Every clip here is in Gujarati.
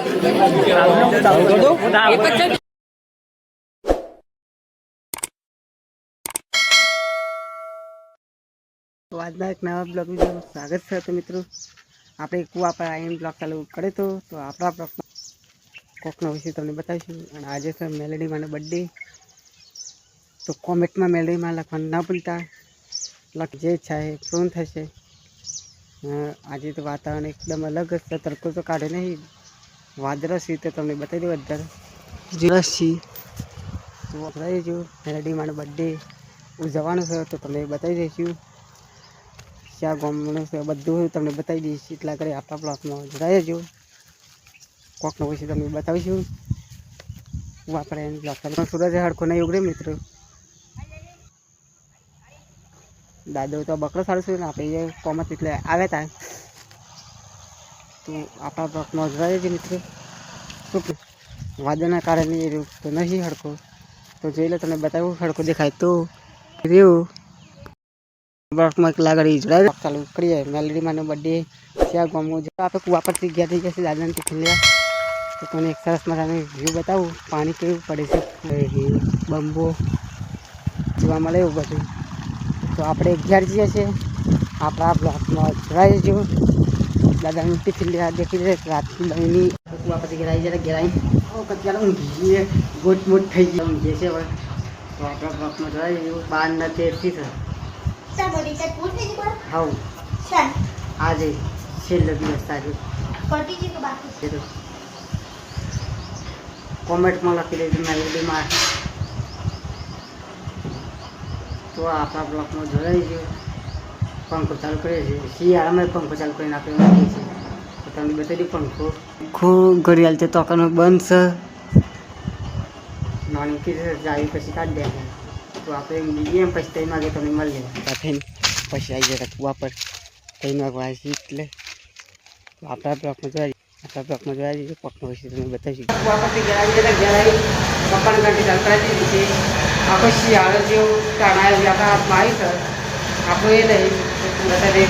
તો આજના એક નવા બ્લોગ વિડીયો સ્વાગત છે. તો મિત્રો આપણે કુવા પર આવીને બ્લોગ ચાલુ કરે તો આપણા બ્લોગ કોકનો વિશે તમને બતાવીશું. અને આજે છે મેલેડી માનો બર્થડે. તો કોમેન્ટમાં મેલેડીમાં લખવાનું ના ભૂલતા. જે ઈચ્છા એ પૂર્ણ થશે. આજે તો વાતાવરણ એકદમ અલગ છે. તડકો તો કાઢે નહીં, વાદળા છે તો તમને બતાવી દઉં. વધારે જીરસ છે તો બતાવી દઈશું. મેલેડી માનો બર્થડે ઉજવવાનો છે તો તમને બતાવી દઈશું. ક્યાં ગામનું છે બધું તમને બતાવી દઈશ. એટલા કરી આપણા બ્લોગમાં જોડાઈ જજો. કોકનો વિશે તમને બતાવીશું. આપણે બ્લોગ સૂરજ હડકો નહીં ઉગડે મિત્રો. દાદો તો બકરો સારું છે ને આપણે કોમત એટલે આવ્યા હતા. તો આપણા બ્લોગમાં જોડાઈ જજો મિત્રો. શું વાદળના કારણે એ તો નહીં હડકો, તો જોઈ લો તમને બતાવું. હડકો દેખાય તો રહ્યું બ્લોગમાં એક લાગડી જોડાય ચાલુ કરીએ. મેલેડી માનો બર્થડે ત્યાં ગામમાં જો આપણે કુવા પરથી ગયા થઈ જશે દાદાને ટિફિન લેવા. તો તમને એક સરસ મજાનું વ્યૂ બતાવું. પાણી કેવું પડે છે, બંબો જોવા મળે એવું બધું. તો આપણે ઘેર જઈએ છીએ. આપણા બ્લોગમાં જોડાઈ જજો. દાદાનું ટિફિન લેવા દેખી દે રાતની બની કુવા પરથી ઘેરાઈ જરા ઘેરાઈ કચરા ઊંઘીએ ગોટ મોટ થઈ ગયા ઊંઘીએ છે. હવે તો આપણા બ્લોગમાં જોડાઈ જજો. 12:13 છે. હા આજે છેલ્લો દિવસ તારે કોમેન્ટમાં લખી દેજો મેલેડીમાં. તો આપણા બ્લોગમાં જોડાઈ ગયો. પંખો ચાલુ કરીએ છીએ. શિયાળામાં પંખો ચાલુ કરીને આપણે મૂકીએ છીએ. તો તમને બતાવી દઉં પંખો ખૂબ ઘડિયાળ છે તો બંધ છે. નાની કીધું જાય પછી કાઢી દે. તો આપણે બીજી એમ પછી 3 વાગે તમને મળી જાય થઈને પછી આવી જાય કુવા પર 3 વાગવા આવી એટલે. તો આપણા બ્લોગમાં જોયા જઈએ. પગનો વિશે તમે બતાવીશું. કુવા પરથી ઘેરાઈ પપ્પાને ગાડી ચાલુ કરાવી દીધી છે. આખો શિયાળો જેવું ટાણા આપણા હાથમાં આવી છે. આપણું એ નહીં બતાવે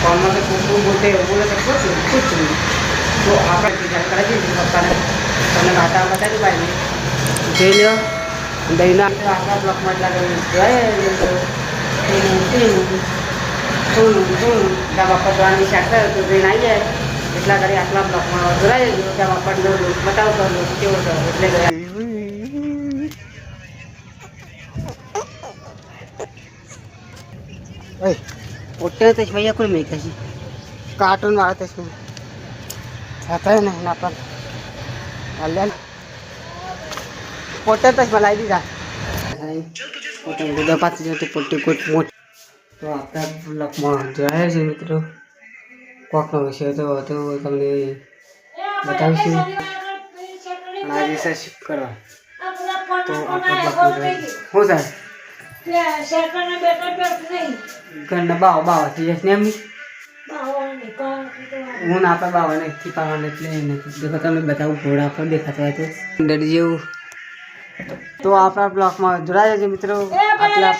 ફોનમાં તો કૂકું બોલતે બોલે તો પૂછું તો આપણે ચાલુ કરાવી દીધી પપ્પાને. તમને વાતાવરણ બતાવી ભાઈને જોઈ લો. દહીંના આપણા બ્લોકમાં એટલા બાપા જવાની શાક તો જઈને આવી જાય. એટલા કરી આટલા બ્લોકમાં જોડાઈ જાય. ત્યાં બાપાનો બતાવતો કેવો હતો એટલે પોતે તો ભैया कोई नहीं कही कार्टून वाला तो इसमें छाता है ना पर अल्लाह पोते तो मलाई दी जा पोते दो पास जो पोते कोट मोट. तो આપણા બ્લોગમાં જોડાયા છે મિત્રો. કોકનો વિષય તો તમને બતાવીશું. આજે છે શુક્રવાર. તો આપણા બ્લોગમાં શું થાય ઘરના બાવા થઈ જશે ને એમની હું ના આપણે બાવા નથી પાવાના એટલે દેખો તમને બતાવું. ઘોડા પર દેખાતા હોય તો ડરી જેવું. તો આપણા બ્લોગમાં જોડાયા છે મિત્રો. આટલા